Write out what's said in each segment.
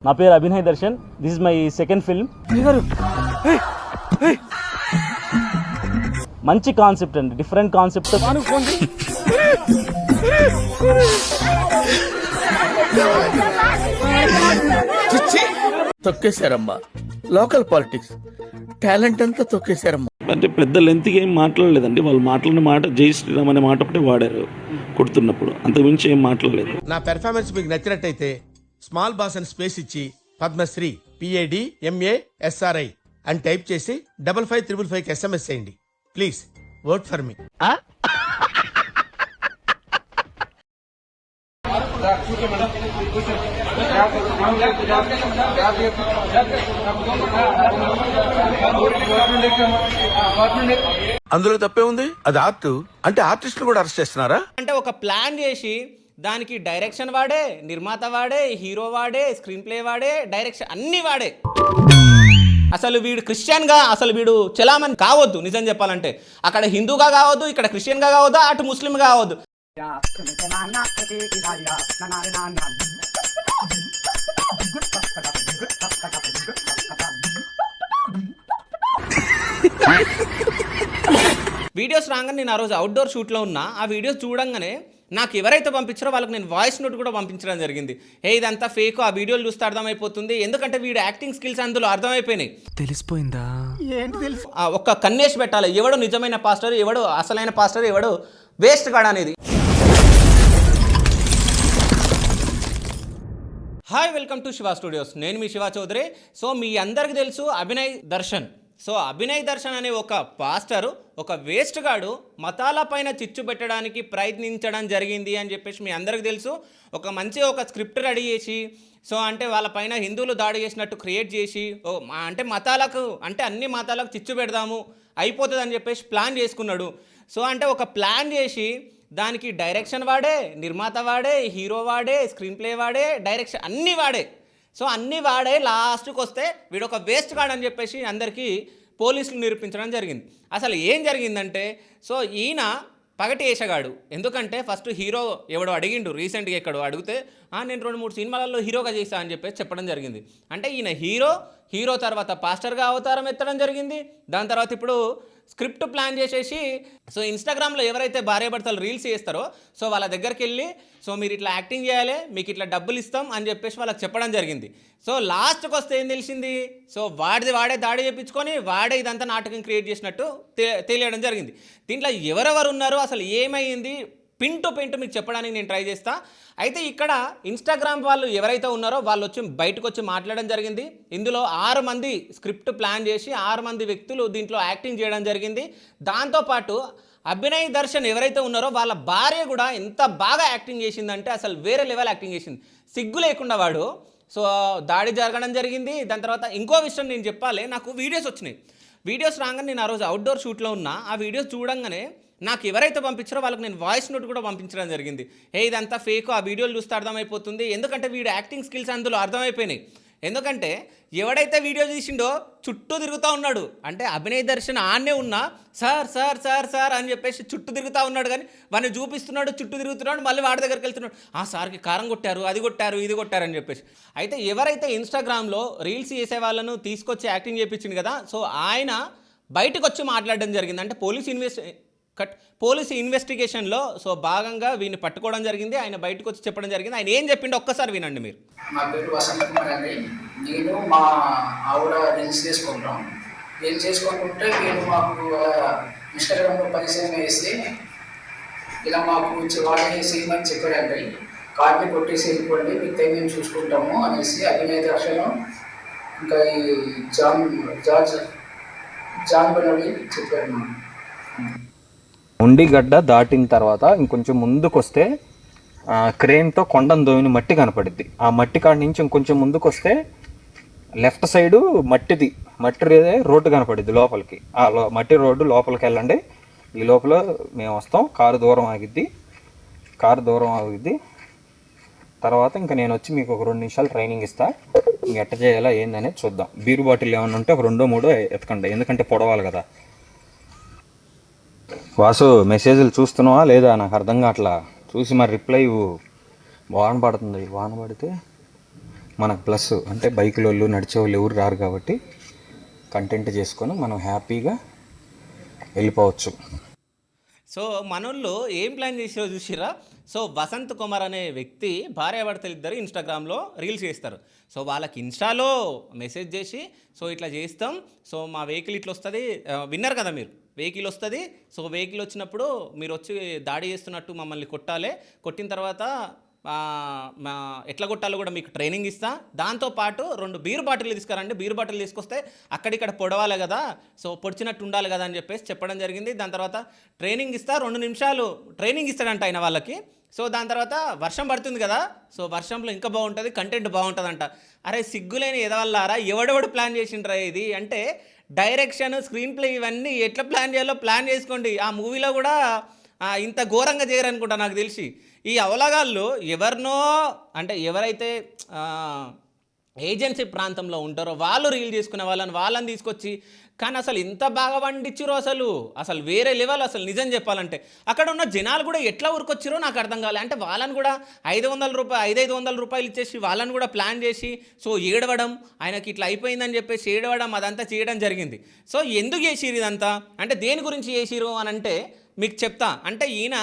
నా పేరు Abhinay Darshan. This is my second film. మంచి కాన్సెప్ట్ అండి, డిఫరెంట్ కాన్సెప్ట్. తొక్కేశారమ్మా లోకల్ పాలిటిక్స్ టాలెంట్ అంతా తొక్కేశారమ్మా. అంటే పెద్ద లెంత్గా ఏం మాట్లాడలేదండి. వాళ్ళు మాట్లాడిన మాట జై శ్రీరామ్ అనే మాట ఒకటే వాడారు కొడుతున్నప్పుడు, అంతకుమించి ఏం మాట్లాడలేదు. నా పెర్ఫార్మెన్స్ మీకు నచ్చినట్టయితే స్మాల్ బాస్ అని స్పేస్ ఇచ్చి పద్మశ్రీ PADMASRI అని టైప్ చేసి 555555 SMS చేయండి. Please work for me. అందులో తప్పే ఉంది. అది ఆర్ట్ అంటే ఆర్టిస్ట్ కూడా అరెస్ట్ చేస్తున్నారా? అంటే ఒక ప్లాన్ చేసి దానికి డైరెక్షన్ వాడే, నిర్మాత వాడే, హీరో వాడే, స్క్రీన్ ప్లే వాడే, డైరెక్షన్ అన్ని వాడే. అసలు వీడు క్రిస్టియన్గా అసలు వీడు చలామణి కావద్దు. నిజం చెప్పాలంటే అక్కడ హిందూగా కావద్దు, ఇక్కడ క్రిస్టియన్గా కావద్దు, అటు ముస్లింగా కావద్దు. వీడియోస్ రాగానే నేను ఆ రోజు అవుట్డోర్ షూట్లో ఉన్నా. ఆ వీడియోస్ చూడంగానే నాకు ఎవరైతే పంపించారో వాళ్ళకి నేను వాయిస్ నోట్ కూడా పంపించడం జరిగింది. ఇదంతా ఫేక్, ఆ వీడియోలు చూస్తే అర్థమైపోతుంది. ఎందుకంటే వీడు యాక్టింగ్ స్కిల్స్ అందులో అర్థమైపోయినాయి. తెలిసిపోయిందా? ఏంటి తెలుసు? ఒక్క కన్నేసి పెట్టాలి, ఎవడు నిజమైన పాస్టర్, ఎవడు అసలైన పాస్టర్, ఎవడు వేస్ట్ గాడ్ అనేది. Hi, welcome to Shiva studios. నేను మీ శివ చౌదరి. సో మీ అందరికి తెలుసు అభినయ్ దర్శన్. సో అభినయ్ దర్శన్ అనే ఒక పాస్టరు, ఒక వేస్ట్ గాడు మతాల పైన చిచ్చు పెట్టడానికి ప్రయత్నించడం జరిగింది అని చెప్పేసి మీ అందరికీ తెలుసు. ఒక స్క్రిప్ట్ రెడీ చేసి, సో అంటే వాళ్ళ పైన హిందువులు దాడి చేసినట్టు క్రియేట్ చేసి, అంటే మతాలకు, అంటే అన్ని మతాలకు చిచ్చు పెడదాము అయిపోతుంది అని చెప్పేసి ప్లాన్ చేసుకున్నాడు. సో అంటే ఒక ప్లాన్ చేసి దానికి డైరెక్షన్ వాడే, నిర్మాత వాడే, హీరో వాడే, స్క్రీన్ ప్లే వాడే, డైరెక్షన్ అన్నీ వాడే. సో అన్నీ వాడే లాస్ట్కి వస్తే వీడు ఒక వేస్ట్ గాడ్ అని చెప్పేసి అందరికీ పోలీసులు నిరూపించడం జరిగింది. అసలు ఏం జరిగిందంటే, సో ఈయన పగటి వేషగాడు. ఎందుకంటే ఫస్ట్ హీరో ఎవడో అడిగిండు రీసెంట్గా, ఎక్కడో అడిగితే నేను 2-3 సినిమాలలో హీరోగా చేశా అని చెప్పేసి చెప్పడం జరిగింది. అంటే ఈయన హీరో తర్వాత పాస్టర్గా అవతారం ఎత్తడం జరిగింది. దాని తర్వాత ఇప్పుడు స్క్రిప్ట్ ప్లాన్ చేసేసి, సో ఇన్స్టాగ్రామ్లో ఎవరైతే భార్యాభర్తలు రీల్స్ చేస్తారో సో వాళ్ళ దగ్గరికి వెళ్ళి, సో మీరు ఇట్లా యాక్టింగ్ చేయాలి, మీకు ఇట్లా డబ్బులు ఇస్తాం అని చెప్పేసి వాళ్ళకి చెప్పడం జరిగింది. సో లాస్ట్కి వస్తే ఏం తెలిసింది, సో వాడే దాడి చేయించుకొని వాడే ఇదంతా నాటకం క్రియేట్ చేసినట్టు తెలియడం జరిగింది. దీంట్లో ఎవరెవరు ఉన్నారు, అసలు ఏమైంది, పిన్ టు మీకు చెప్పడానికి నేను ట్రై చేస్తా. అయితే ఇక్కడ ఇన్స్టాగ్రామ్ వాళ్ళు ఎవరైతే ఉన్నారో వాళ్ళు బయటకు వచ్చి మాట్లాడడం జరిగింది. ఇందులో 6 మంది స్క్రిప్ట్ ప్లాన్ చేసి 6 మంది వ్యక్తులు దీంట్లో యాక్టింగ్ చేయడం జరిగింది. దాంతోపాటు అభినయ్ దర్శన్ ఎవరైతే ఉన్నారో వాళ్ళ భార్య కూడా ఎంత బాగా యాక్టింగ్ చేసిందంటే అసలు వేరే లెవెల్ యాక్టింగ్ చేసింది. సిగ్గు లేకుండా వాడు సో దాడి జరగడం జరిగింది. దాని తర్వాత ఇంకో విషయం నేను చెప్పాలి, నాకు వీడియోస్ వచ్చినాయి. వీడియోస్ రాగానే నేను ఆ రోజు అవుట్డోర్ షూట్లో ఉన్నా. ఆ వీడియోస్ చూడంగానే నాకు ఎవరైతే పంపించారో వాళ్ళకి నేను వాయిస్ నోట్ కూడా పంపించడం జరిగింది. ఇదంతా ఫేక్, ఆ వీడియోలు చూస్తే అర్థమైపోతుంది. ఎందుకంటే వీడు యాక్టింగ్ స్కిల్స్ అందులో అర్థమైపోయినాయి. ఎందుకంటే ఎవడైతే వీడియో తీసిండో చుట్టూ తిరుగుతూ ఉన్నాడు. అంటే అభినయ్ దర్శన్ ఆన్నే ఉన్నా సార్ సార్ సార్ సార్ అని చెప్పేసి చుట్టూ తిరుగుతూ ఉన్నాడు. కానీ వాడిని చూపిస్తున్నాడు, చుట్టూ తిరుగుతున్నాడు, మళ్ళీ వాడి దగ్గరికి వెళ్తున్నాడు. సార్కి కారం కొట్టారు, అది కొట్టారు, ఇది కొట్టారు అని చెప్పేసి. అయితే ఎవరైతే ఇన్స్టాగ్రామ్లో రీల్స్ చేసే వాళ్ళను తీసుకొచ్చి యాక్టింగ్ చేయించింది కదా, సో ఆయన బయటకు వచ్చి మాట్లాడడం జరిగింది. అంటే పోలీస్ ఇన్వెస్టిగేషన్లో సో భాగంగా వీడిని పట్టుకోవడం జరిగింది. ఆయన బయటకు వచ్చి చెప్పడం జరిగింది. ఆయన ఏం చెప్పిండో ఒక్కసారి వినండి మీరు. నా పేరు వసంత్ కుమార్ అండి. నేను మా ఆవిడ రీల్స్ చేసుకుంటాం. రీల్స్ చేసుకుంటుంటే వీళ్ళు మాకు ఇన్స్టాగ్రామ్లో పరిచయం వేసి ఇలా మాకు వాళ్ళని చేయమని చెప్పాడండి. కార్ని కొట్టేసి వెళ్ళిపోండి, మిగతా మేము చూసుకుంటాము అనేసి అభినయ్ దర్శన్ ఇంకా ఈ జాన్ బెనోలి చెప్పారు. మాకు ఉండిగడ్డ దాటిన తర్వాత ఇంకొంచెం ముందుకు వస్తే క్రేన్తో కొండను దోవిన మట్టి కనపడుద్ది. ఆ మట్టి కాడ నుంచి ఇంకొంచెం ముందుకు వస్తే లెఫ్ట్ సైడు మట్టి రోడ్డు కనపడుద్ది లోపలికి. ఆ మట్టి రోడ్డు లోపలికి వెళ్ళండి. ఈ లోపల మేము వస్తాం. కారు దూరం ఆగిద్ది. తర్వాత ఇంకా నేను వచ్చి మీకు ఒక 2 నిమిషాలు ట్రైనింగ్ ఇస్తా. ఇంక ఎట్ట చేయాలా ఏందనేది చూద్దాం. బీరు బాటిల్ ఏమన్నా ఉంటే ఒక 2-3 ఎత్తకండి, ఎందుకంటే పొడవాలి కదా. వాసు, మెసేజ్లు చూస్తున్నావా లేదా? నాకు అర్థం కావట్లా. చూసి మరి రిప్లై వాన పడుతుంది. వాన పడితే మనకు ప్లస్ అంటే బైకుల వాళ్ళు నడిచే వాళ్ళు ఎవరు రారు కాబట్టి కంటెంట్ చేసుకొని మనం హ్యాపీగా వెళ్ళిపోవచ్చు. సో మనోళ్ళు ఏం ప్లాన్ చేసారో చూసిరా. సో వసంత్ కుమార్ అనే వ్యక్తి భార్యాభర్తలు ఇద్దరు ఇన్స్టాగ్రామ్లో రీల్స్ చేస్తారు. సో వాళ్ళకి ఇన్స్టాలో మెసేజ్ చేసి సో ఇట్లా చేస్తాం, సో మా వెహికల్ ఇట్లా వస్తుంది, విన్నారు కదా మీరు, వెహికల్ వస్తుంది, సో వెహికల్ వచ్చినప్పుడు మీరు వచ్చి దాడి చేస్తున్నట్టు మమ్మల్ని కొట్టాలి, కొట్టిన తర్వాత ఎట్లా కొట్టాలో కూడా మీకు ట్రైనింగ్ ఇస్తా, దాంతోపాటు 2 బీర్ బాటిల్ తీసుకురండి, బీర్ బాటిల్ తీసుకొస్తే అక్కడిక్కడ పొడవాలి కదా, సో పొడిచినట్టు ఉండాలి కదా అని చెప్పేసి చెప్పడం జరిగింది. దాని తర్వాత ట్రైనింగ్ ఇస్తా, 2 నిమిషాలు ట్రైనింగ్ ఇస్తాడంట ఆయన వాళ్ళకి. సో దాని తర్వాత వర్షం పడుతుంది కదా, సో వర్షంలో ఇంకా బాగుంటుంది, కంటెంట్ బాగుంటుందంట. అరే సిగ్గులేని ఎదవల్లారా, ఎవడెవడు ప్లాన్ చేసిండ్రా ఇది అంటే, డైరెక్షన్, స్క్రీన్ ప్లే ఇవన్నీ ఎట్లా ప్లాన్ చేయాలో ప్లాన్ చేసుకోండి. ఆ మూవీలో కూడా ఇంత ఘోరంగా చేయరనుకుంటా నాకు తెలిసి. ఈ అవలగాళ్ళు ఎవరినో అంటే ఎవరైతే ఏజెన్సీ ప్రాంతంలో ఉంటారో వాళ్ళు రీల్ చేసుకునే వాళ్ళని తీసుకొచ్చి, కానీ అసలు ఇంత బాగా పండించిరో అసలు వేరే లెవెల్. అసలు నిజం చెప్పాలంటే అక్కడ ఉన్న జనాలు కూడా ఎట్లా ఊరుకొచ్చిరో నాకు అర్థం కాలే. అంటే వాళ్ళని కూడా 500 రూపాయలు ఇచ్చేసి వాళ్ళని కూడా ప్లాన్ చేసి సో ఏడవడం, ఆయనకి ఇట్లా అయిపోయిందని చెప్పేసి ఏడవడం, అదంతా చేయడం జరిగింది. సో ఎందుకు చేసిరు ఇదంతా అంటే, దేని గురించి చేసిరు అని అంటే మీకు చెప్తా. అంటే ఈయన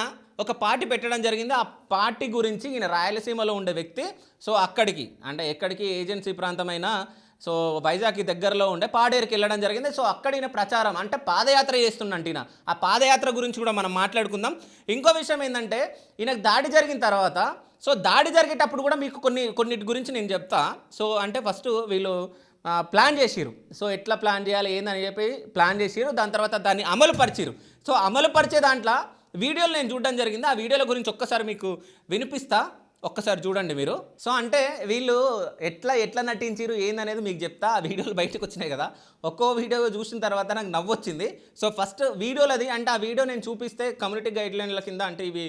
ఒక పార్టీ పెట్టడం జరిగింది. ఆ పార్టీ గురించి ఈయన రాయలసీమలో ఉండే వ్యక్తి. సో అక్కడికి అంటే ఎక్కడికి ఏజెన్సీ ప్రాంతమైన సో వైజాగ్కి దగ్గరలో ఉండే పాడేరుకి వెళ్ళడం జరిగింది. సో అక్కడ ఈయన ప్రచారం అంటే పాదయాత్ర చేస్తున్నట్టు ఈయన. ఆ పాదయాత్ర గురించి కూడా మనం మాట్లాడుకుందాం. ఇంకో విషయం ఏంటంటే, ఈయనకు దాడి జరిగిన తర్వాత సో దాడి జరిగేటప్పుడు కూడా మీకు కొన్నిటి గురించి నేను చెప్తా. సో అంటే ఫస్ట్ వీళ్ళు ప్లాన్ చేసిరు. సో ఎట్లా ప్లాన్ చేయాలి ఏందని చెప్పి ప్లాన్ చేసిరు. దాని తర్వాత దాన్ని అమలు పరిచిరు. సో అమలు పరిచే దాంట్లో వీడియోలు నేను చూడడం జరిగింది. ఆ వీడియోల గురించి ఒక్కసారి మీకు వినిపిస్తా, ఒక్కసారి చూడండి మీరు. సో అంటే వీళ్ళు ఎట్లా నటించారు ఏందనేది మీకు చెప్తా. ఆ వీడియోలు బయటకు వచ్చినాయి కదా, ఒక్కో వీడియో చూసిన తర్వాత నాకు నవ్వు వచ్చింది. సో ఫస్ట్ వీడియోలు అది అంటే ఆ వీడియో నేను చూపిస్తే కమ్యూనిటీ గైడ్లైన్ల కింద అంటే ఇవి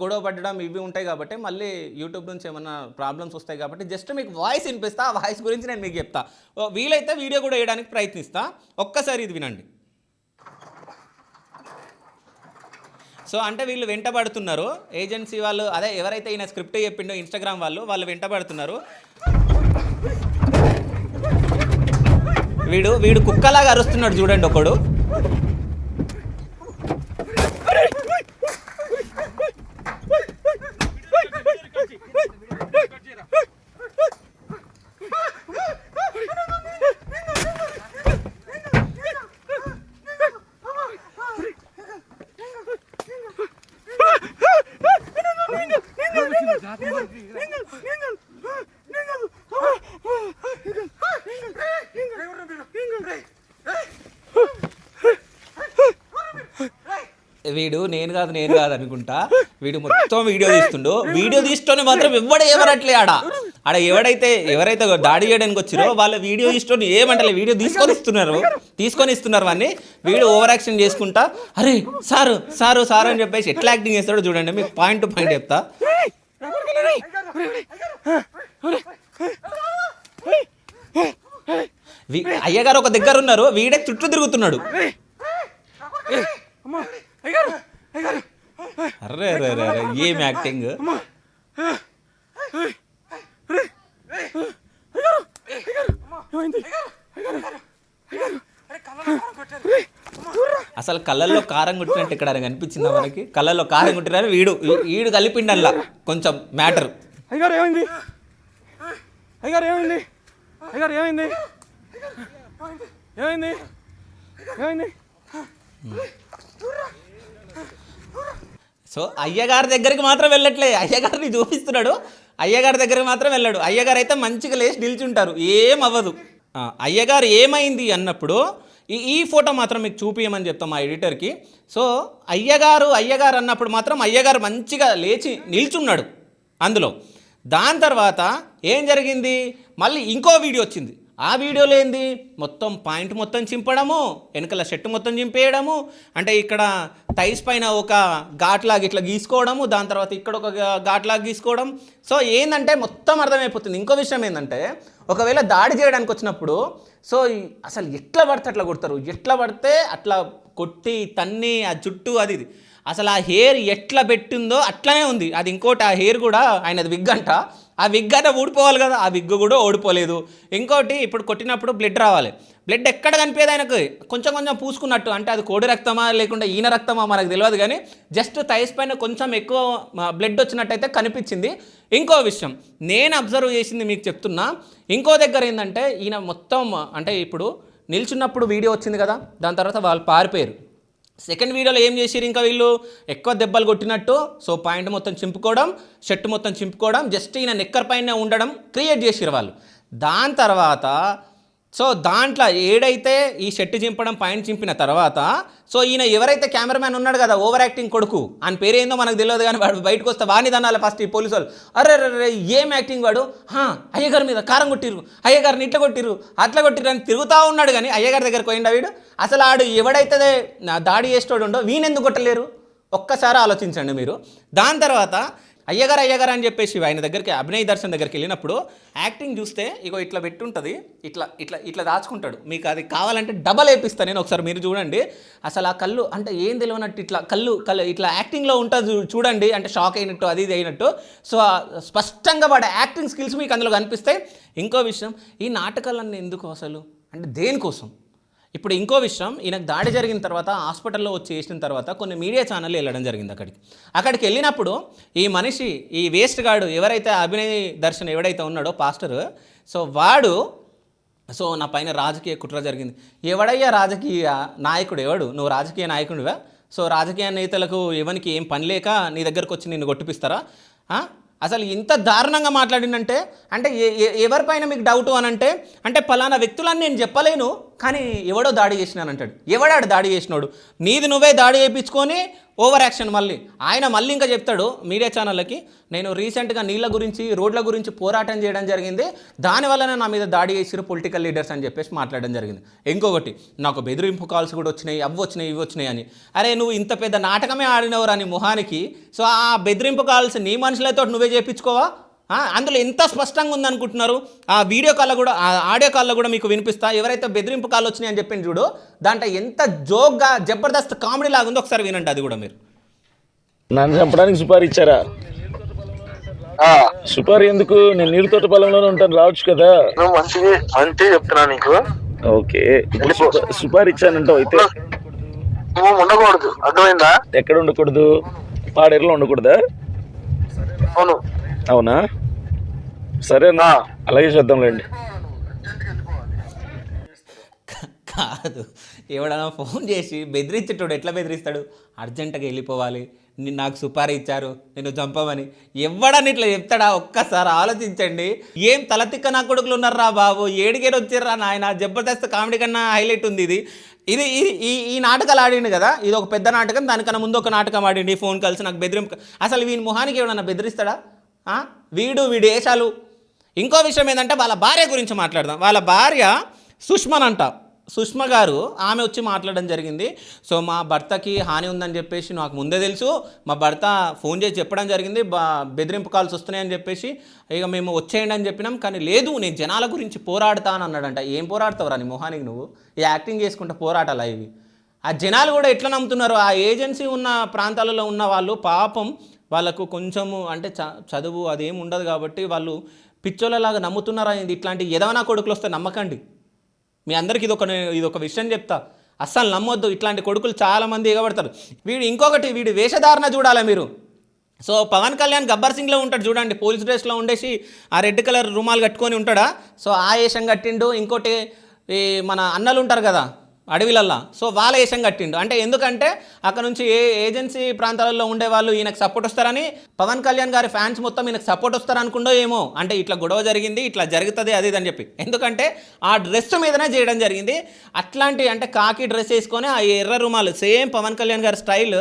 గొడవ పడడం ఇవి ఉంటాయి కాబట్టి మళ్ళీ యూట్యూబ్ నుంచి ఏమన్నా ప్రాబ్లమ్స్ వస్తాయి కాబట్టి జస్ట్ మీకు వాయిస్ వినిపిస్తా. ఆ వాయిస్ గురించి నేను మీకు చెప్తా. వీలైతే వీడియో కూడా వేయడానికి ప్రయత్నిస్తా. ఒక్కసారి ఇది వినండి. సో అంటే వీళ్ళు వెంటబడుతున్నారు, ఏజెన్సీ వాళ్ళు, అదే ఎవరైతే ఈయన స్క్రిప్ట్ చెప్పిండో ఇన్స్టాగ్రామ్ వాళ్ళు వెంటబడుతున్నారు. వీడు కుక్కలాగా అరుస్తున్నాడు చూడండి ఒకడు. వీడు నేను కాదు అనుకుంటా, వీడు మొత్తం వీడియో తీస్తుండు. వీడియో తీస్తూనే మాత్రం ఎవరట్లే ఆడ ఎవరైతే దాడి చేయడానికి వచ్చిరో వాళ్ళు వీడియో తీస్తూనే ఏమంటలే, వీడియో తీసుకొని ఇస్తున్నారు వాడిని. వీడు ఓవర్ యాక్షన్ చేసుకుంటా అరే సారు అని చెప్పేసి ఎట్లా యాక్టింగ్ చేస్తాడో చూడండి, మీకు పాయింట్ టు పాయింట్ చెప్తా. అయ్యగారు ఒక దగ్గర ఉన్నారు, వీడే చుట్టూ తిరుగుతున్నాడు. అరే ఏం యాక్టింగ్. అసలు కళ్ళల్లో కారం కొట్టినట్టు ఇక్కడ కనిపించిందా మనకి? కళ్ళల్లో కారం కొట్టినారు. వీడు కలిపిండల్లా కొంచెం మ్యాటర్. సో అయ్యగారి దగ్గరికి మాత్రం వెళ్ళట్లే, అయ్యగారిని చూపిస్తున్నాడు, అయ్యగారి దగ్గరికి మాత్రం వెళ్ళాడు. అయ్యగారు అయితే మంచిగా లేచి నిల్చుంటారు, ఏం అవ్వదు. అయ్యగారు ఏమైంది అన్నప్పుడు ఈ ఫోటో మాత్రం మీకు చూపించమని చెప్తాం మా ఎడిటర్కి. సో అయ్యగారు అన్నప్పుడు మాత్రం అయ్యగారు మంచిగా లేచి నిల్చున్నాడు అందులో. దాని తర్వాత ఏం జరిగింది, మళ్ళీ ఇంకో వీడియో వచ్చింది. ఆ వీడియోలో ఏంది, మొత్తం పాయింట్ మొత్తం చింపడము, వెనకల షర్ట్ మొత్తం చింపేయడము, అంటే ఇక్కడ టైస్ పైన ఒక ఘాట్లాగా ఇట్లా గీసుకోవడము, దాని తర్వాత ఇక్కడ ఒక ఘాట్లాగా గీసుకోవడం. సో ఏంటంటే మొత్తం అర్థమైపోతుంది. ఇంకో విషయం ఏంటంటే, ఒకవేళ దాడి చేయడానికి వచ్చినప్పుడు సో అసలు ఎట్లా పడితే అట్లా కొడతారు, ఎట్లా పడితే అట్లా కొట్టి తన్ని ఆ జుట్టు అది అసలు ఆ హెయిర్ ఎట్లా పెట్టిందో అట్లనే ఉంది. అది ఇంకోటి, ఆ హెయిర్ కూడా ఆయనది విగ్ అంట, ఆ విగ్ అంటే ఊడిపోవాలి కదా, ఆ విగ్ కూడా ఓడిపోలేదు. ఇంకోటి ఇప్పుడు కొట్టినప్పుడు బ్లడ్ రావాలి, బ్లడ్ ఎక్కడ కనిపించేది ఆయనకు కొంచెం కొంచెం పూసుకున్నట్టు, అంటే అది కోడి రక్తమా లేకుంటే ఈయన రక్తమా మనకు తెలియదు, కానీ జస్ట్ థైస్ పైన కొంచెం ఎక్కువ బ్లడ్ వచ్చినట్టయితే కనిపించింది. ఇంకో విషయం నేను అబ్జర్వ్ చేసింది మీకు చెప్తున్నా, ఇంకో దగ్గర ఏంటంటే ఈయన మొత్తం అంటే ఇప్పుడు నిల్చున్నప్పుడు వీడియో వచ్చింది కదా, దాని తర్వాత వాళ్ళు పారిపోయారు. సెకండ్ వీడియోలో ఏం చేసిరు, ఇంకా వీళ్ళు ఎక్కువ దెబ్బలు కొట్టినట్టు సో పాయింట్ మొత్తం చింపుకోవడం, షర్ట్ మొత్తం చింపుకోవడం, జస్ట్ ఈయన నెక్కర్ పైన ఉండడం క్రియేట్ చేసిరు వాళ్ళు. దాని తర్వాత సో దాంట్లో ఏడైతే ఈ షర్ట్ చింపడం పాయింట్ చింపిన తర్వాత సో ఈయన ఎవరైతే కెమెరామ్యాన్ ఉన్నాడు కదా ఓవర్ యాక్టింగ్ కొడుకు, ఆయన పేరేందో మనకు తెలియదు, కానీ వాడు బయటకు వస్తే వాడిని దన్నాలి ఫస్ట్ ఈ పోలీసు వాళ్ళు. అరే ఏం యాక్టింగ్ వాడు, అయ్యగారి మీద కారం కొట్టిరు, అయ్యగారిని ఇట్లా కొట్టిరు అట్లా కొట్టిరు అని తిరుగుతూ ఉన్నాడు. కానీ అయ్యగారి దగ్గరికి పోయిండా వీడు? అసలు ఆడు ఎవడైతే దాడి చేసేటోడు ఉండో వీనెందుకు కొట్టలేరు ఒక్కసారి ఆలోచించండి మీరు. దాని తర్వాత అయ్యగారు అని చెప్పేసి ఆయన దగ్గరికి అభినయ్ దర్శన్ దగ్గరికి వెళ్ళినప్పుడు యాక్టింగ్ చూస్తే ఇగో ఇట్లా పెట్టుంటుంది, ఇట్లా ఇట్లా ఇట్లా దాచుకుంటాడు. మీకు అది కావాలంటే డబల్ వేపిస్తాను నేను, ఒకసారి మీరు చూడండి. అసలు ఆ కళ్ళు అంటే ఏం తెలియనట్టు ఇట్లా కళ్ళు ఇట్లా యాక్టింగ్లో ఉంటుంది చూడండి, అంటే షాక్ అయినట్టు అది ఇది అయినట్టు. సో స్పష్టంగా వాడు యాక్టింగ్ స్కిల్స్ మీకు అందులో కనిపిస్తాయి. ఇంకో విషయం, ఈ నాటకాలన్నీ ఎందుకు అసలు అంటే దేనికోసం? ఇప్పుడు ఇంకో విషయం, ఈయనకు దాడి జరిగిన తర్వాత హాస్పిటల్లో వచ్చి వేసిన తర్వాత కొన్ని మీడియా ఛానళ్ళు వెళ్ళడం జరిగింది. అక్కడికి వెళ్ళినప్పుడు ఈ మనిషి ఈ వేస్ట్ గాడు ఎవరైతే అభినయ్ దర్శన్ ఎవడైతే ఉన్నాడో పాస్టర్, సో వాడు సో నా పైన రాజకీయ కుట్ర జరిగింది. ఎవడయ్యా రాజకీయ నాయకుడు? ఎవడు? నువ్వు రాజకీయ నాయకుడివా? సో రాజకీయ నేతలకు ఎవరికి ఏం పని లేక నీ దగ్గరకు వచ్చి నిన్ను కొట్టిపిస్తారా? అసలు ఇంత దారుణంగా మాట్లాడిందంటే అంటే ఎవరిపైన మీకు డౌట్ అని అంటే పలానా వ్యక్తులని నేను చెప్పలేను, కానీ ఎవడో దాడి చేసినానంటాడు. ఎవడాడు దాడి చేసినాడు? నీది నువ్వే దాడి చేయించుకొని ఓవర్ యాక్షన్. మళ్ళీ ఇంకా చెప్తాడు మీడియా ఛానళ్ళకి, నేను రీసెంట్గా నీళ్ళ గురించి రోడ్ల గురించి పోరాటం చేయడం జరిగింది, దానివల్లనే నా మీద దాడి చేసిరు పొలిటికల్ లీడర్స్ అని చెప్పేసి మాట్లాడడం జరిగింది. ఇంకొకటి, నాకు బెదిరింపు కాల్స్ కూడా వచ్చినాయి, అవి వచ్చినాయి ఇవి వచ్చినాయి అని. అరే నువ్వు ఇంత పెద్ద నాటకమే ఆడినవరు అని మొహానికి. సో ఆ బెదిరింపు కాల్స్ నీ మనుషులతో నువ్వే చేయించుకోవా? అందులో ఎంత స్పష్టంగా ఉందనుకుంటున్నారు? ఆ వీడియో కాల్లో కూడా ఆ ఆడియో కాల్లో కూడా మీకు వినిపిస్తా. ఎవరైతే బెదిరింపు కాల్ వచ్చినాయి అని చెప్పింది చూడు, దాంట్లో ఎంత జోక్గా జబర్దస్త్ కామెడీ లాగా ఉందో ఒకసారి వినండి అది కూడా మీరు. నన్ను చంపడానికి సుపారీ ఇచ్చారా? సుపారీ ఎందుకు? నేను నీళ్ళ తోట పొలంలోనే ఉంటాను, రావచ్చు కదా. మంచి చెప్తున్నా నీకు. ఓకే, సుపారీ ఇచ్చానంటావు అయితే నువ్వు ఉండకూడదు, అర్థమైందా? ఎక్కడ ఉండకూడదు? పాడేరులో ఉండకూడదా? అవును. అవునా? సరేనా, అలాగే చేద్దాంలేండి. కాదు, ఎవడన్నా ఫోన్ చేసి బెదిరించేటోడు ఎట్లా బెదిరిస్తాడు? అర్జెంటుగా వెళ్ళిపోవాలి, నాకు సుపారీ ఇచ్చారు నేను చంపమని ఎవడని ఇట్లా చెప్తాడా? ఒక్కసారి ఆలోచించండి. ఏం తలతిక్క నా కొడుకులు ఉన్నారా బాబు, ఏడికేడు వచ్చారా నాయన. జబర్దస్త్ కామెడీ కన్నా హైలైట్ ఉంది ఇది. ఇది ఈ నాటకాలు ఆడిండు కదా, ఇది ఒక పెద్ద నాటకం. దానికన్నా ముందు ఒక నాటకం ఆడిండి, ఫోన్ కాల్స్ నాకు బెదిరింపు. అసలు వీని మొహానికి ఎవడన్నా బెదిరిస్తాడా? వీడి వేషాలు. ఇంకో విషయం ఏంటంటే వాళ్ళ భార్య గురించి మాట్లాడదాం. వాళ్ళ భార్య సుష్మనంట, సుష్మ గారు, ఆమె వచ్చి మాట్లాడడం జరిగింది. సో మా భర్తకి హాని ఉందని చెప్పేసి నాకు ముందే తెలుసు, మా భర్త ఫోన్ చేసి చెప్పడం జరిగింది, బెదిరింపు కాల్స్ వస్తున్నాయని చెప్పేసి ఇక మేము వచ్చేయండి అని చెప్పినాం. కానీ లేదు, నేను జనాల గురించి పోరాడతాను అన్నాడంట. ఏం పోరాడతావురా నీ మొహానికి నువ్వు? ఈ యాక్టింగ్ చేసుకుంటే పోరాటాలా ఇవి? ఆ జనాలు కూడా ఎట్లా నమ్ముతున్నారు? ఆ ఏజెన్సీ ఉన్న ప్రాంతాలలో ఉన్న వాళ్ళు పాపం, వాళ్ళకు కొంచెము అంటే చదువు అదేం ఉండదు కాబట్టి వాళ్ళు పిచ్చోళ్ళలాగా నమ్ముతున్నారా? ఇట్లాంటి ఎదవనా కొడుకులు వస్తే నమ్మకండి. మీ అందరికీ ఇదొక విషయం చెప్తా, అస్సలు నమ్మొద్దు. ఇట్లాంటి కొడుకులు చాలామంది ఎగబడతారు. వీడి వేషధారణ చూడాలా మీరు. సో పవన్ కళ్యాణ్ గబ్బర్ సింగ్లో ఉంటాడు చూడండి, పోలీస్ డ్రెస్లో ఉండేసి ఆ రెడ్ కలర్ రుమాలు కట్టుకొని ఉంటాడా? సో ఆ వేషం కట్టిండు. ఇంకోటి ఈ మన అన్నలు ఉంటారు కదా అడవిలల్లా, సో వాళ్ళ వేషం కట్టిండు. అంటే ఎందుకంటే అక్కడ నుంచి ఏజెన్సీ ప్రాంతాలలో ఉండేవాళ్ళు ఈయనకు సపోర్ట్ వస్తారని, పవన్ కళ్యాణ్ గారి ఫ్యాన్స్ మొత్తం ఈయనకు సపోర్ట్ వస్తారనుకుండో ఏమో. అంటే ఇట్లా గొడవ జరిగింది, ఇట్లా జరుగుతుంది అది అని చెప్పి, ఎందుకంటే ఆ డ్రెస్ మీదనే చేయడం జరిగింది. అట్లాంటి అంటే కాకి డ్రెస్ వేసుకొని ఆ ఎర్ర రుమాలు సేమ్ పవన్ కళ్యాణ్ గారి స్టైల్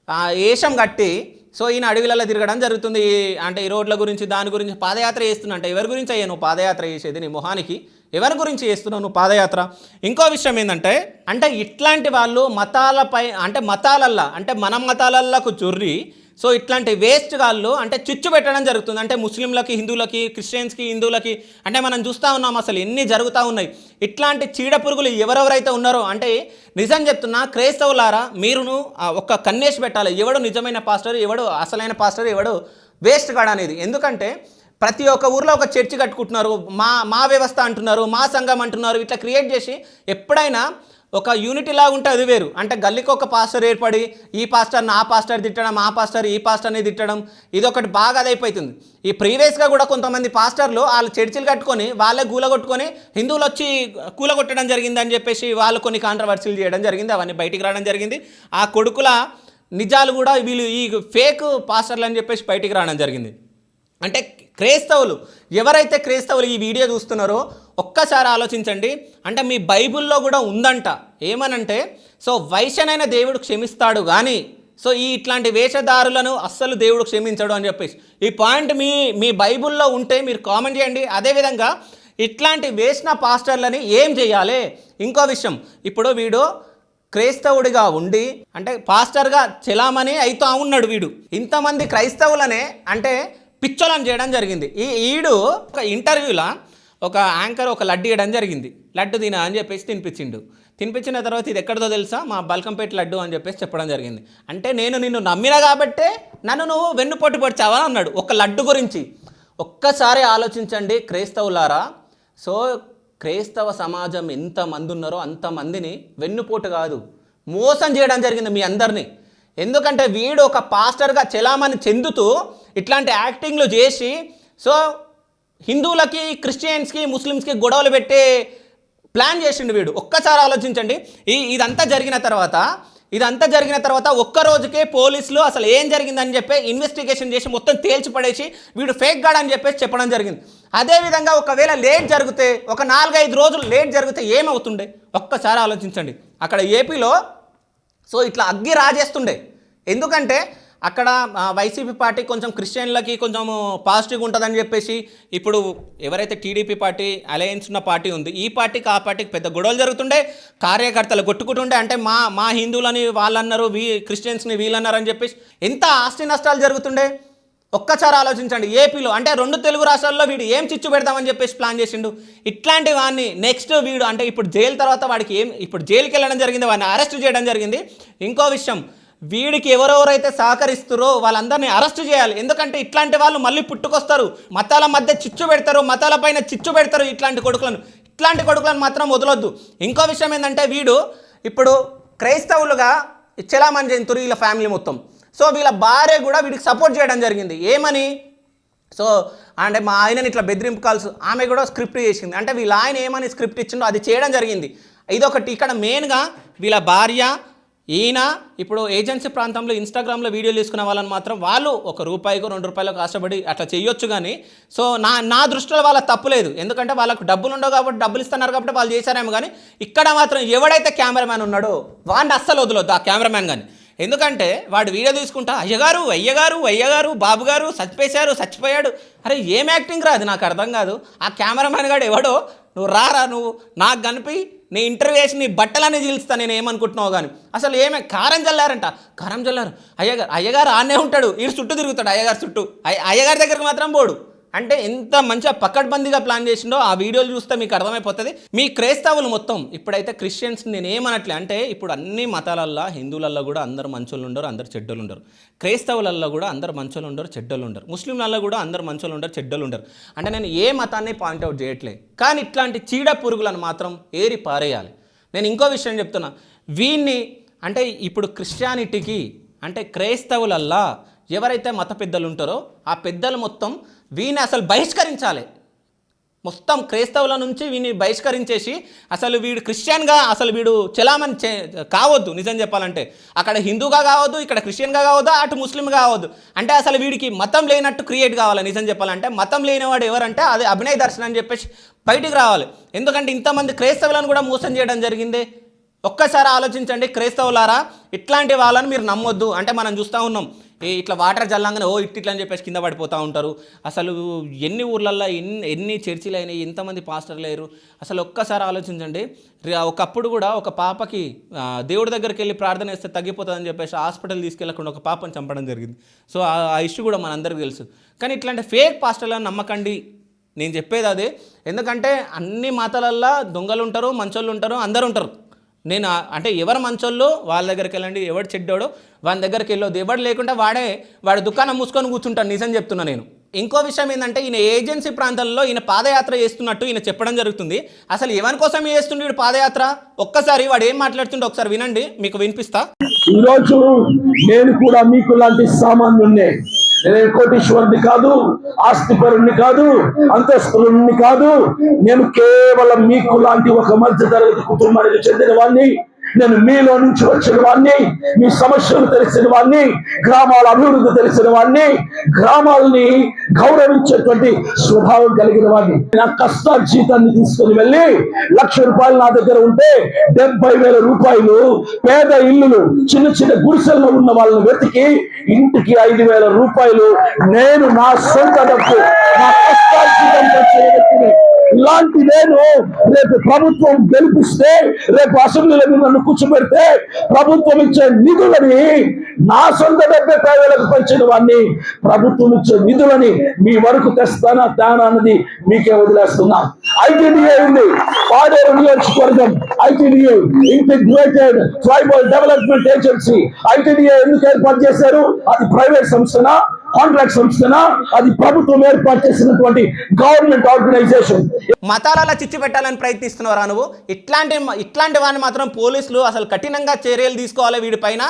ఆ వేషం కట్టి సో ఈయన అడవిలలో తిరగడం జరుగుతుంది. అంటే ఈ రోడ్ల గురించి దాని గురించి పాదయాత్ర చేస్తున్నా. అంటే ఎవరి గురించి అయ్యా నువ్వు పాదయాత్ర చేసేది? నీ మొహానికి ఎవరి గురించి చేస్తున్నావు నువ్వు పాదయాత్ర? ఇంకో విషయం ఏంటంటే అంటే ఇట్లాంటి వాళ్ళు మతాలపై అంటే మతాలల్లా అంటే మన మతాలల్లకు చొర్రి సో ఇట్లాంటి వేస్ట్ గాళ్ళు అంటే చిచ్చు పెట్టడం జరుగుతుంది. అంటే ముస్లింలకి, హిందువులకి, క్రిస్టియన్స్కి, హిందువులకి అంటే మనం చూస్తూ ఉన్నాం అసలు ఎన్ని జరుగుతూ ఉన్నాయి. ఇట్లాంటి చీడ పురుగులు ఎవరెవరైతే ఉన్నారో అంటే నిజం చెప్తున్నా, క్రైస్తవులారా మీరును ఒక్క కన్నేసి పెట్టాలి. ఎవడు నిజమైన పాస్టర్, ఎవడు అసలైన పాస్టర్, ఎవడు వేస్ట్ గాడు అనేది. ఎందుకంటే ప్రతి ఒక్క ఊర్లో ఒక చర్చి కట్టుకుంటున్నారు, మా వ్యవస్థ అంటున్నారు, మా సంఘం అంటున్నారు. ఇట్లా క్రియేట్ చేసి ఎప్పుడైనా ఒక యూనిటీ లాగా ఉంటే అది వేరు. అంటే గల్లీకి ఒక పాస్టర్ ఏర్పడి ఈ పాస్టర్ని ఆ పాస్టర్ తిట్టడం, ఆ పాస్టర్ ఈ పాస్టర్ని తిట్టడం, ఇది ఒకటి బాగా అదైపోతుంది. ఈ ప్రీవియస్గా కూడా కొంతమంది పాస్టర్లు వాళ్ళు చర్చిలు కట్టుకొని వాళ్ళే కూలగొట్టుకొని హిందువులు వచ్చి కూలగొట్టడం జరిగింది అని చెప్పేసి వాళ్ళు కొన్ని కాంట్రవర్సీలు చేయడం జరిగింది. అవన్నీ బయటికి రావడం జరిగింది. ఆ కొడుకుల నిజాలు కూడా వీళ్ళు ఈ ఫేక్ పాస్టర్లు అని చెప్పేసి బయటికి రావడం జరిగింది. అంటే క్రైస్తవులు ఎవరైతే క్రైస్తవులు ఈ వీడియో చూస్తున్నారో ఒక్కసారి ఆలోచించండి. అంటే మీ బైబిల్లో కూడా ఉందంట ఏమనంటే, సో వైశ్యనైన దేవుడు క్షమిస్తాడు కానీ సో ఇట్లాంటి వేషధారులను అస్సలు దేవుడు క్షమించడు అని చెప్పేసి ఈ పాయింట్ మీ బైబిల్లో ఉంటే మీరు కామెంట్ చేయండి. అదేవిధంగా ఇట్లాంటి వేసిన పాస్టర్లని ఏం చేయాలి? ఇంకో విషయం, ఇప్పుడు వీడు క్రైస్తవుడిగా ఉండి అంటే పాస్టర్గా చెలామణి అవుతా ఉన్నాడు. వీడు ఇంతమంది క్రైస్తవులనే అంటే పిచ్చోలని చేయడం జరిగింది. ఈడు ఒక ఇంటర్వ్యూలో ఒక యాంకర్ ఒక లడ్డు ఇవ్వడం జరిగింది. లడ్డు తిన అని చెప్పేసి తినిపించిన తర్వాత ఇది ఎక్కడిదో తెలుసా, మా బల్కంపేట లడ్డు అని చెప్పేసి చెప్పడం జరిగింది. అంటే నేను నిన్ను నమ్మినా కాబట్టే నన్ను నువ్వు వెన్నుపోటు పడిచావా అన్నాడు ఒక లడ్డు గురించి. ఒక్కసారి ఆలోచించండి క్రైస్తవులారా. సో క్రైస్తవ సమాజం ఎంతమంది ఉన్నారో అంతమందిని వెన్నుపోటు కాదు మోసం చేయడం జరిగింది మీ అందరినీ. ఎందుకంటే వీడు ఒక పాస్టర్గా చెలామణి చెందుతూ ఇట్లాంటి యాక్టింగ్లు చేసి సో హిందువులకి, క్రిస్టియన్స్కి, ముస్లిమ్స్కి గొడవలు పెట్టే ప్లాన్ చేసిండు వీడు. ఒక్కసారి ఆలోచించండి. ఇదంతా జరిగిన తర్వాత ఒక్క రోజుకే పోలీసులు అసలు ఏం జరిగిందని చెప్పి ఇన్వెస్టిగేషన్ చేసి మొత్తం తేల్చి పడేసి వీడు ఫేక్ గాడ్ అని చెప్పేసి చెప్పడం జరిగింది. అదేవిధంగా ఒకవేళ లేట్ జరిగితే, ఒక 4-5 రోజులు లేట్ జరిగితే ఏమవుతుండే ఒక్కసారి ఆలోచించండి. అక్కడ ఏపీలో సో ఇట్లా అగ్గి రాజేస్తుండే. ఎందుకంటే అక్కడ వైసీపీ పార్టీ కొంచెం క్రిస్టియన్లకి కొంచెం పాజిటివ్గా ఉంటుందని చెప్పేసి ఇప్పుడు ఎవరైతే టీడీపీ పార్టీ అలయన్స్ ఉన్న పార్టీ ఉంది, ఈ పార్టీకి ఆ పార్టీకి పెద్ద గొడవలు జరుగుతుండే, కార్యకర్తలు కొట్టుకుంటుండే. అంటే మా హిందువులని వాళ్ళన్నారు, క్రిస్టియన్స్ని వీళ్ళన్నారు అని చెప్పేసి ఎంత ఆస్తి నష్టాలు జరుగుతుండే. ఒక్కసారి ఆలోచించండి. ఏపీలో అంటే 2 తెలుగు రాష్ట్రాల్లో వీడు ఏం చిచ్చు పెడదామని చెప్పేసి ప్లాన్ చేసిండు. ఇట్లాంటి వాడిని నెక్స్ట్ వీడు అంటే ఇప్పుడు జైలు తర్వాత వాడికి ఇప్పుడు జైలుకి వెళ్ళడం జరిగింది, వాడిని అరెస్ట్ చేయడం జరిగింది. ఇంకో విషయం, వీడికి ఎవరెవరైతే సహకరిస్తారో వాళ్ళందరినీ అరెస్ట్ చేయాలి. ఎందుకంటే ఇట్లాంటి వాళ్ళు మళ్ళీ పుట్టుకొస్తారు, మతాల మధ్య చిచ్చు పెడతారు, మతాల పైన చిచ్చు పెడతారు. ఇట్లాంటి కొడుకులను మాత్రం వదలొద్దు. ఇంకో విషయం ఏంటంటే వీడు ఇప్పుడు క్రైస్తవులుగా చెలామణి చెందుతారు వీళ్ళ ఫ్యామిలీ మొత్తం. సో వీళ్ళ భార్య కూడా వీడికి సపోర్ట్ చేయడం జరిగింది. ఏమని? సో అంటే మా ఆయనని ఇట్లా బెదిరింపు కాల్స్ ఆమె కూడా స్క్రిప్ట్ చేసింది. అంటే వీళ్ళ ఆయన ఏమని స్క్రిప్ట్ ఇచ్చిండో అది చేయడం జరిగింది. ఇదొకటి. ఇక్కడ మెయిన్గా వీళ్ళ భార్య, ఈయన ఇప్పుడు ఏజెన్సీ ప్రాంతంలో ఇన్స్టాగ్రామ్లో వీడియోలు తీసుకునే వాళ్ళని మాత్రం వాళ్ళు ₹1-2 కష్టపడి అట్లా చేయొచ్చు. కానీ సో నా దృష్టిలో వాళ్ళ తప్పు లేదు. ఎందుకంటే వాళ్ళకు డబ్బులు ఉండవు కాబట్టి, డబ్బులు ఇస్తున్నారు కాబట్టి వాళ్ళు చేశారేమో. కానీ ఇక్కడ మాత్రం ఎవడైతే కెమెరామ్యాన్ ఉన్నాడో వాడిని అస్సలు వదలొద్దు ఆ కెమెరామ్యాన్ కానీ. ఎందుకంటే వాడు వీడియో తీసుకుంటా అయ్యగారు బాబుగారు చచ్చిపోయాడు. అరే ఏం యాక్టింగ్ రా అది, నాకు అర్థం కాదు. ఆ కెమెరామ్యాన్ గాడు ఎవడో, నువ్వు నువ్వు నాకు కనిపి నీ ఇంటర్వ్యూ వేసి నీ బట్టలన్నీ చీల్స్తా, నేను ఏమనుకుంటున్నావు కానీ. అసలు కారం చల్లారు. అయ్యగారు ఆనే ఉంటాడు, వీడు చుట్టూ తిరుగుతాడు అయ్యగారు చుట్టూ. అయ్యగారి దగ్గరికి మాత్రం పోడు. అంటే ఎంత మంచిగా పకడ్బందీగా ప్లాన్ చేసిండో ఆ వీడియోలు చూస్తే మీకు అర్థమైపోతుంది. మీ క్రైస్తవులు మొత్తం ఇప్పుడైతే క్రిస్టియన్స్ నేను ఏమనట్లే, అంటే ఇప్పుడు అన్ని మతాలల్లో హిందువులల్లో కూడా అందరు మంచోళ్ళు ఉండరు, అందరు చెడ్డోళ్ళు ఉండరు. క్రైస్తవులలో కూడా అందరు మంచోళ్ళు ఉండరు, చెడ్డోళ్ళు ఉండరు. ముస్లింలలో కూడా అందరు మంచోళ్ళు ఉండరు, చెడ్డోళ్ళు ఉండరు. అంటే నేను ఏ మతాన్ని పాయింట్అవుట్ చేయట్లే, కానీ ఇట్లాంటి చీడ పురుగులను మాత్రం ఏరి పారేయాలి. నేను ఇంకో విషయం చెప్తున్నా, వీన్ని అంటే ఇప్పుడు క్రిస్టియానిటీకి అంటే క్రైస్తవులల్లా ఎవరైతే మత పెద్దలు ఉంటారో ఆ పెద్దలు మొత్తం వీని అసలు బహిష్కరించాలి. మొత్తం క్రైస్తవుల నుంచి వీని బహిష్కరించేసి అసలు వీడు క్రిస్టియన్గా అసలు వీడు చెలామణి కావద్దు. నిజం చెప్పాలంటే అక్కడ హిందూగా కావద్దు, ఇక్కడ క్రిస్టియన్గా కావద్దు, అటు ముస్లింగా కావద్దు. అంటే అసలు వీడికి మతం లేనట్టు క్రియేట్ కావాలి. నిజం చెప్పాలంటే మతం లేనివాడు ఎవరంటే అది అభినయ్ దర్శన్ అని చెప్పేసి బయటికి రావాలి. ఎందుకంటే ఇంతమంది క్రైస్తవులను కూడా మోసం చేయడం జరిగింది. ఒక్కసారి ఆలోచించండి క్రైస్తవులారా, ఇట్లాంటి వాళ్ళని మీరు నమ్మొద్దు. అంటే మనం చూస్తూ ఉన్నాం, ఇట్లా వాటర్ జల్లంగానే ఇట్లా అని చెప్పేసి కింద పడిపోతూ ఉంటారు. అసలు ఎన్ని ఊర్లల్లో ఎన్ని చర్చిలు అయినాయి, ఎంతమంది పాస్టర్లు అయ్యారు. అసలు ఒక్కసారి ఆలోచించండి. ఒకప్పుడు కూడా ఒక పాపకి దేవుడి దగ్గరికి వెళ్ళి ప్రార్థన చేస్తే తగ్గిపోతుందని చెప్పేసి హాస్పిటల్ తీసుకెళ్లకుండా ఒక పాపని చంపడం జరిగింది. సో ఆ ఇష్యూ కూడా మనందరికీ తెలుసు. కానీ ఇట్లాంటి ఫేక్ పాస్టర్లను నమ్మకండి, నేను చెప్పేది అదే. ఎందుకంటే అన్ని మతాలల్లో దొంగలు ఉంటారు, మంచోళ్ళు ఉంటారు, అందరు ఉంటారు. నేను అంటే ఎవరు మంచోళ్ళు వాళ్ళ దగ్గరికి వెళ్ళండి, ఎవడు చెడ్డోడో వాని దగ్గరికి వెళ్ళొద్దు. ఎవడు లేకుండా వాడి దుకాణం మూసుకొని కూర్చుంటాను. నిజం చెప్తున్నా నేను. ఇంకో విషయం ఏంటంటే ఈయన ఏజెన్సీ ప్రాంతాల్లో ఈయన పాదయాత్ర చేస్తున్నట్టు ఈయన చెప్పడం జరుగుతుంది. అసలు ఎవరి కోసం చేస్తుండే వీడు పాదయాత్ర? ఒక్కసారి వాడు ఏం మాట్లాడుతుండే ఒకసారి వినండి, మీకు వినిపిస్తా. ఈరోజు నేను కూడా మీకు లాంటి సామాన్యున్నే. నేను కోటీశ్వరుని కాదు, ఆస్తిపరుణ్ణి కాదు, అంతస్తుని కాదు. నేను కేవలం మీకు లాంటి ఒక మధ్య తరగతి కుటుంబానికి చెందిన వాడిని. నేను మీలో నుంచి వచ్చిన వాడిని, మీ సమస్యలు తెలిసిన వాడిని, గ్రామాల అభివృద్ధి తెలిసిన వాడిని, గ్రామాలని గౌరవించేటువంటి స్వభావం కలిగిన వాడిని. నా కష్టార్జితాన్ని తీసుకుని వెళ్ళి ₹1,00,000 నా దగ్గర ఉంటే 70,000 రూపాయలు పేద ఇల్లులు, చిన్న చిన్న గుడిసెల్లో ఉన్న వాళ్ళని వెతికి ఇంటికి 5,000 రూపాయలు నేను నా సొంత డబ్బు, నా కష్టార్జితంతో చేయబెట్టిన ఇలాంటి నేను రేపు ప్రభుత్వం గెలిపిస్తే, రేపు అసెంబ్లీలో నన్ను కూర్చోబెడితే ప్రభుత్వం ఇచ్చే నిధులని నా సొంత 70,000 పెంచిన వాడిని, ప్రభుత్వం ఇచ్చే నిధులని మీ వరకు తెస్తానా తేనా అన్నది మీకే వదిలేస్తున్నా. ఐటీడీఏ ఉంది, పాడేరు నియోజకవర్గం ITDA, integrated tribal development agency. ITDA ఎందుకు ఏర్పాటు చేశారు? అది ప్రైవేట్ సంస్థనా, కాంట్రాక్ట్ సంస్థనా? అది ప్రభుత్వం ఏర్పాటు చేసినటువంటి గవర్నమెంట్ ఆర్గనైజేషన్. మతాల చిచ్చు పెట్టాలని ప్రయత్నిస్తున్నారా నువ్వు? ఇట్లాంటి వాడిని మాత్రం పోలీసులు అసలు కఠినంగా చర్యలు తీసుకోవాలి వీడి పైన.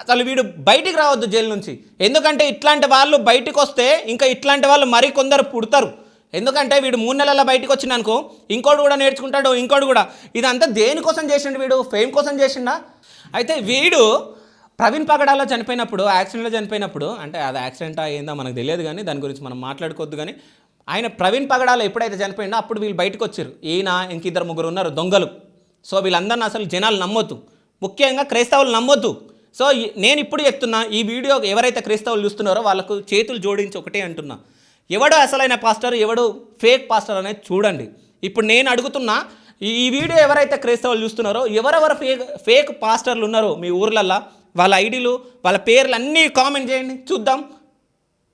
అసలు వీడు బయటికి రావద్దు జైలు నుంచి. ఎందుకంటే ఇట్లాంటి వాళ్ళు బయటకు వస్తే ఇంకా ఇట్లాంటి వాళ్ళు మరి కొందరు పుడతారు. ఎందుకంటే వీడు 3 నెలల బయటకు వచ్చిందనుకో ఇంకోటి కూడా నేర్చుకుంటాడు, ఇంకోటి కూడా. ఇదంతా దేనికోసం చేసిండు వీడు? ఫేమ్ కోసం చేసిండా? అయితే వీడు ప్రవీణ్ పగడాలో చనిపోయినప్పుడు, యాక్సిడెంట్లో చనిపోయినప్పుడు, అంటే అది యాక్సిడెంటా ఏందో మనకు తెలియదు కానీ దాని గురించి మనం మాట్లాడుకోవద్దు. కానీ ఆయన ప్రవీణ్ పగడాలో ఎప్పుడైతే చనిపోయిందో అప్పుడు వీళ్ళు బయటకు వచ్చారు. ఈయన ఇంక 2-3 ఉన్నారు దొంగలు. సో వీళ్ళందరినీ అసలు జనాలు నమ్మొద్దు, ముఖ్యంగా క్రైస్తవులు నమ్మొద్దు. సో నేను ఇప్పుడు చెప్తున్నా, ఈ వీడియో ఎవరైతే క్రైస్తవులు చూస్తున్నారో వాళ్ళకు చేతులు జోడించి ఒకటే అంటున్నా, ఎవడు అసలైన పాస్టర్, ఎవడు ఫేక్ పాస్టర్ అనేది చూడండి. ఇప్పుడు నేను అడుగుతున్నా, ఈ వీడియో ఎవరైతే క్రైస్తవులు చూస్తున్నారో ఎవరెవరు ఫేక్ పాస్టర్లు ఉన్నారో మీ ఊర్లల్లో వాళ్ళ ఐడీలు, వాళ్ళ పేర్లు అన్నీ కామెంట్ చేయండి, చూద్దాం.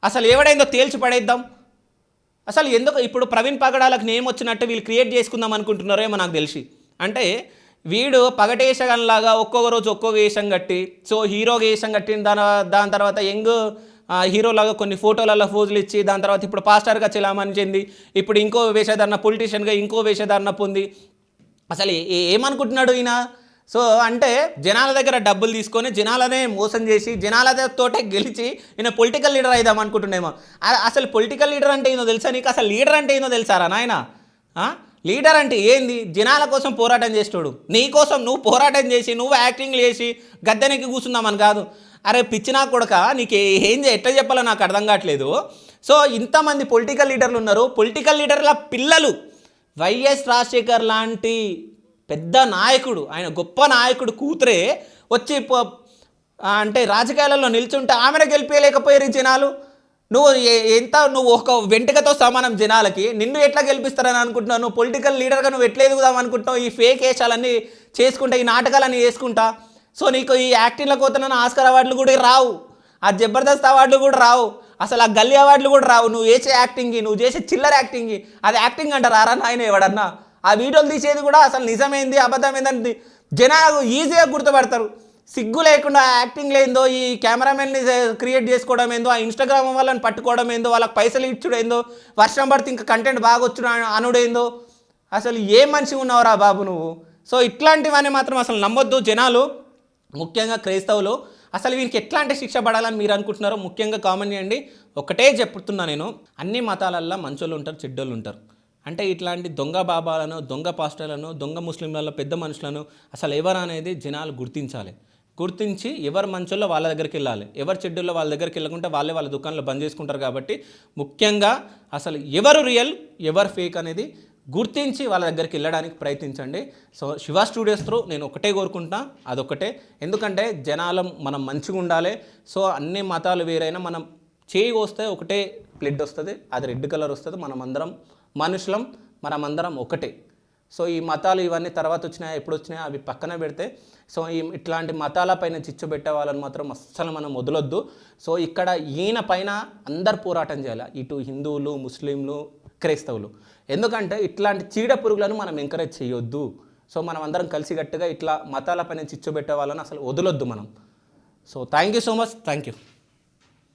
అసలు ఎవడైందో తేల్చి పడేద్దాం. అసలు ఎందుకు ఇప్పుడు ప్రవీణ్ పగడాలకు నేమ్ వచ్చినట్టు వీళ్ళు క్రియేట్ చేసుకుందాం అనుకుంటున్నారో ఏమో నాకు తెలిసి. అంటే వీడు పగటేషగన్లాగా ఒక్కొక్క రోజు ఒక్కొక్క వేషం కట్టి, సో హీరోగా వేషం కట్టిన దాని తర్వాత యంగ్ హీరోలాగా కొన్ని ఫోటోలలో ఫోజులు ఇచ్చి, దాని తర్వాత ఇప్పుడు పాస్టర్గా చెలామణి చెంది, ఇప్పుడు ఇంకో వేషధారణ, పొలిటీషియన్గా ఇంకో వేషధారణ పొంది, అసలు ఏమనుకుంటున్నాడు ఈయన? సో అంటే జనాల దగ్గర డబ్బులు తీసుకొని జనాలనే మోసం చేసి జనాలతోటే గెలిచి ఈయన పొలిటికల్ లీడర్ అయిదాం అనుకుంటున్నామో. అసలు పొలిటికల్ లీడర్ అంటే ఏందో తెలుసా నీకు? అసలు లీడర్ అంటే ఏందో తెలుసారా నాయన? లీడర్ అంటే ఏంది? జనాల కోసం పోరాటం చేస్తాడు. నీ కోసం నువ్వు పోరాటం చేసి నువ్వు యాక్టింగ్ చేసి గద్దెనికి కూర్చుందామని కాదు. అరే పిచ్చినా కొడక, నీకు ఎట్లా చెప్పాలో నాకు అర్థం కావట్లేదు. సో ఇంతమంది పొలిటికల్ లీడర్లు ఉన్నారు. పొలిటికల్ లీడర్ల పిల్లలు వైఎస్ రాజశేఖర్ లాంటి పెద్ద నాయకుడు, ఆయన గొప్ప నాయకుడు కూతురే వచ్చి అంటే రాజకీయాలలో నిల్చుంటే ఆమెను గెలిపేయలేకపోయారు జనాలు. నువ్వు ఒక వెంటకతో సమానం జనాలకి. నిన్ను ఎట్లా గెలిపిస్తారని అనుకుంటున్నావు? నువ్వు పొలిటికల్ లీడర్గా నువ్వు ఎట్లా ఎదుగుదాం అనుకుంటున్నావు? ఈ ఫేక్ వేషాలన్నీ చేసుకుంటా, ఈ నాటకాలన్నీ వేసుకుంటా. సో నీకు ఈ యాక్టింగ్లకు పోతున్న ఆస్కార్ అవార్డులు కూడా రావు, ఆ జబర్దస్త్ అవార్డులు కూడా రావు, అసలు ఆ గల్లీ అవార్డులు కూడా రావు. నువ్వు వేసే యాక్టింగ్కి, నువ్వు చేసే చిల్లర యాక్టింగ్కి అది యాక్టింగ్ అంటారా రా నాయన ఎవడన్నా? ఆ వీడియోలు తీసేది కూడా అసలు నిజమైంది అబద్ధమైందని జనాలు ఈజీగా గుర్తుపడతారు. సిగ్గు లేకుండా యాక్టింగ్ లేదో, ఈ కెమెరామెన్ని క్రియేట్ చేసుకోవడం ఏందో, ఆ ఇన్స్టాగ్రామ్ వాళ్ళని పట్టుకోవడం ఏందో, వాళ్ళకి పైసలు ఇచ్చుడు ఏందో, వర్షం పడితే ఇంకా కంటెంట్ బాగా వచ్చుడు అనుడేందో. అసలు ఏ మనిషి ఉన్నావురా బాబు నువ్వు? సో ఇట్లాంటివన్నీ మాత్రం అసలు నమ్మొద్దు జనాలు, ముఖ్యంగా క్రైస్తవులు. అసలు వీరికి ఎట్లాంటి శిక్ష పడాలని మీరు అనుకుంటున్నారో ముఖ్యంగా కామెంట్ చేయండి. ఒకటే చెప్తున్నా నేను, అన్ని మతాలల్లో మంచోళ్ళు ఉంటారు, చెడ్డోళ్ళు ఉంటారు. అంటే ఇట్లాంటి దొంగ బాబాలను, దొంగ పాస్టర్లను, దొంగ ముస్లింలలో పెద్ద మనుషులను అసలు ఎవరు అనేది జనాలు గుర్తించాలి. గుర్తించి ఎవరు మంచోళ్ళో వాళ్ళ దగ్గరికి వెళ్ళాలి, ఎవరు చెడ్డోళ్ళో వాళ్ళ దగ్గరికి వెళ్ళకుంటే వాళ్ళే వాళ్ళ దుకాణంలో బంద్ చేసుకుంటారు. కాబట్టి ముఖ్యంగా అసలు ఎవరు రియల్ ఎవరు ఫేక్ అనేది గుర్తించి వాళ్ళ దగ్గరికి వెళ్ళడానికి ప్రయత్నించండి. సో శివ స్టూడియోస్ త్రూ నేను ఒకటే కోరుకుంటున్నా, అదొక్కటే. ఎందుకంటే జనాలం మనం మంచిగా ఉండాలి. సో అన్ని మతాలు వేరైనా మనం చేయి వస్తే ఒకటే ప్లెడ్ వస్తుంది, అది రెడ్ కలర్ వస్తుంది. మనమందరం మనుషులం, మనమందరం ఒకటే. సో ఈ మతాలు ఇవన్నీ తర్వాత వచ్చినాయా ఎప్పుడు వచ్చినాయా అవి పక్కన పెడితే, సో ఇట్లాంటి మతాల పైన చిచ్చు పెట్టే వాళ్ళని మాత్రం అస్సలు మనం వదలొద్దు. సో ఇక్కడ ఈయన పైన అందరు పోరాటం చేయాలి, ఇటు హిందువులు, ముస్లింలు, క్రైస్తవులు. ఎందుకంటే ఇట్లాంటి చీడ పురుగులను మనం ఎంకరేజ్ చేయొద్దు. సో మనం అందరం కలిసికట్టుగా ఇట్లా మతాల పైన చిచ్చు పెట్టే వాళ్ళని అసలు వదలొద్దు మనం. So thank you so much, thank you.